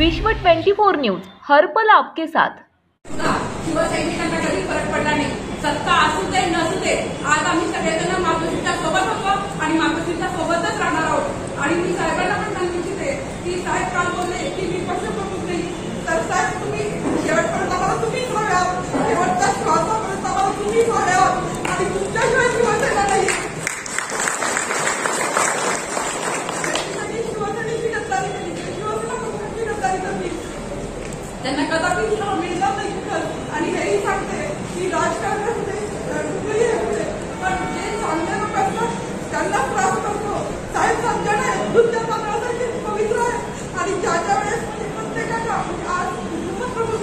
विश्व 24 न्यूज हर पल आपके साथ। शिवसैनिकांना कधी फरक पडला नाही। सत्ता असू दे नसू दे, आज आम्ही सगळेजण मातोश्रीच्या सोबत होतो आणि मातोश्रीच्या सोबतच राहणार आहोत। आणि मी साहेबांना पण सांगू इच्छिते की साहेब काल बोलले की मी पक्षप्रमुख नाही, तर साहेब तुम्ही शेवटपर्यंत आम्हाला तुम्हीच हवे आहात, शेवटच्या श्वासापर्यंत आम्हाला तुम्हीच हवे आहात आणि तुमच्याशिवाय शिवसेना नाही। शिवसेनेची गद्दारी केली, शिवसेना पक्षाची गद्दारी करली, त्यांना कदापि मिळणार नाही। आणि हेही सांगते की राजकारणामध्ये कुठेही होते, पण जे चांगले लोक असतात त्यांनाच त्रास करतो। साहेब सज्जन आहे, दुसऱ्या तांदळासारखे पवित्र आहे आणि ज्याच्या वेळेस प्रत्येकाच्या आज कुटुंबप्रमुख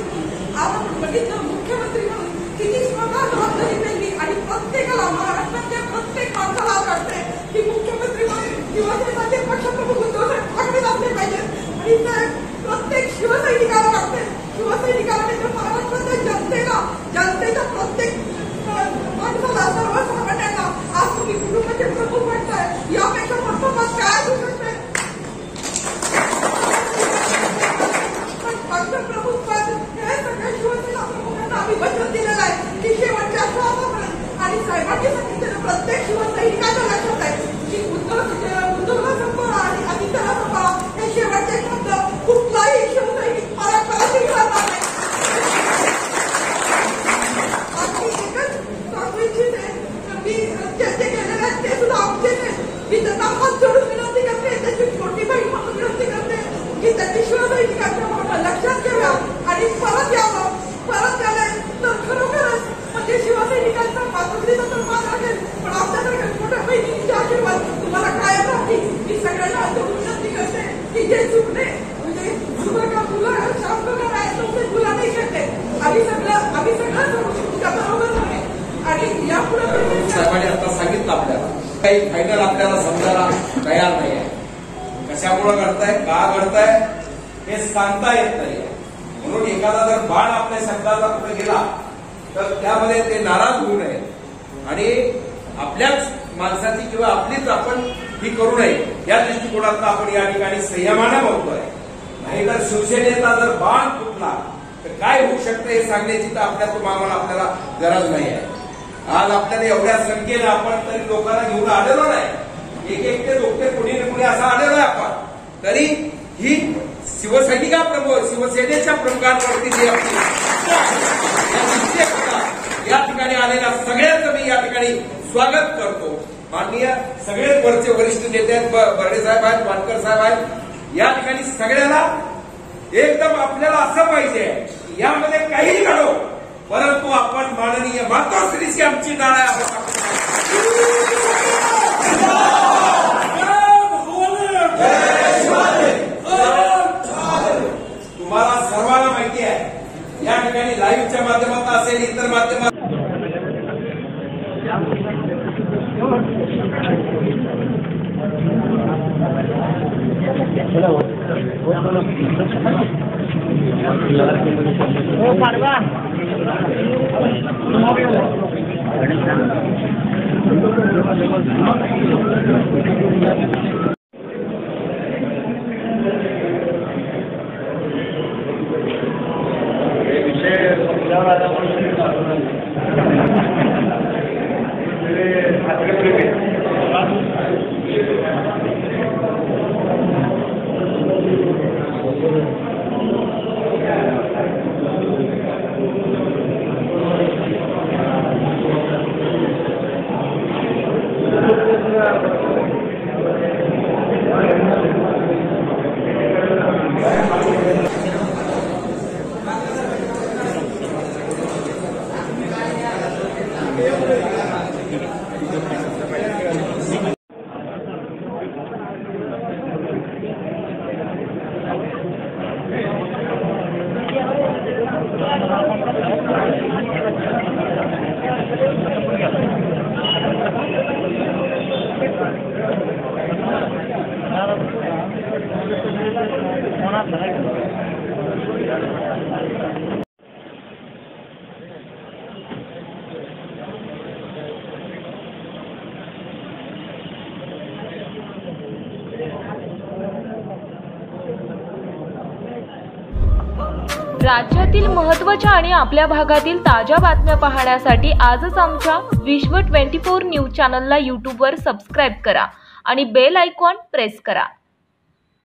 आज आपण बघितलं मुख्यमंत्री म्हणून किती स्वतः जबाबदारी पेलली आणि प्रत्येकाला महाराष्ट्रातल्या प्रत्येक माणसाला वाटते की मुख्यमंत्री म्हणून शिवसेनेचे पक्षप्रमुख उद्धव ठाकरे असले पाहिजेत। आणि प्रत्येक शिवसैनिकाला वाटते, शिवसैनिकाला महाराष्ट्राच्या जनतेच्या प्रत्येक माणसाला सर्वसामान्यांना आज तुम्ही कुटुंबाचे प्रमुख वाटताय, यापेक्षा मोठं पद काय असू शकते? पक्षप्रमुख पद हे सगळ्या शिवसेना प्रमुखांना आम्ही वचन दिलेलं आहे की शेवटच्या श्वासापर्यंत। आणि साहेबांनी सांगितलेलं प्रत्येक शिवसैनिकाच्या लक्षात आहे की उद्धवला संपवा आणि आदित्यला संपवा हे शेवटचे शब्द कुठलाही शिवसैनिक परत घेणार नाही। मी चर्चा केलेल्या आहेत ते सुद्धा आमचे मी त्यांना हात जोडून विनंती करते, त्याची छोटी बहीण म्हणून विनंती करते की त्यांनी शिवसैनिकांच्या भावना लक्षात घ्याव्या आणि परत यावं। परत आले तर खरोखरच म्हणजे शिवसैनिकांचा मातोश्रीचा तर मान राखेल, पण आमच्यासारख्या छोट्या बहिणींचे आशीर्वाद तुम्हाला कायम राहतील। मी सगळ्यांना जोडून विनंती करते की जे चुकले म्हणजे मुलं शांतकार आहे तुमचे तुला नाही शकते, आम्ही सगळं तुमच्या बरोबर आहे। आणि यापुढे साहेबांनी आता सांगितलं आपल्याला काही फायनल आपल्याला समजायला तयार नाही आहे। कशामुळे घडताय, का घडताय हे सांगता येत नाही। म्हणून एखादा जर बाण आपल्या शब्दाचा कुठे गेला तर त्यामध्ये ते नाराज होऊ नये आणि आपल्याच माणसाची किंवा आपलीच आपण ही करू नये या दृष्टिकोनातून आपण या ठिकाणी संयमानं बोलतोय। नाहीतर शिवसेनेचा जर बाण फुटला तर काय होऊ शकतं हे सांगण्याची तर आपल्याला गरज नाही आहे। आज आपल्याला एवढ्या संख्येनं आपण तरी लोकांना घेऊन आलेलो नाही, एक ते दोघे कुणी ना कुणी असं आलेलो आहे आपण, तरी ही शिवसेनेच्या प्रमुखांवरती जी आपली या ठिकाणी आलेल्या सगळ्यांचं मी या ठिकाणी स्वागत करतो। माननीय सगळे वरचे वरिष्ठ नेते आहेत, बर्डे साहेब आहेत, वाटकर साहेब आहेत, या ठिकाणी सगळ्याला एकदम आपल्याला असं पाहिजे यामध्ये काहीही घडो परंतु आपण माननीय मातोश्रीची आमची नाळ आहे। तुम्हाला सर्वांना माहिती आहे या ठिकाणी लाईव्हच्या माध्यमातून असेल इतर माध्यमात राज्यातील महत्त्वाच्या आणि आपल्या भागातील ताज्या बातम्या पाहण्यासाठी आजच आमच्या विश्व 24 न्यूज चॅनलला यूट्यूबवर सबस्क्राईब करा आणि बेल आयकॉन प्रेस करा.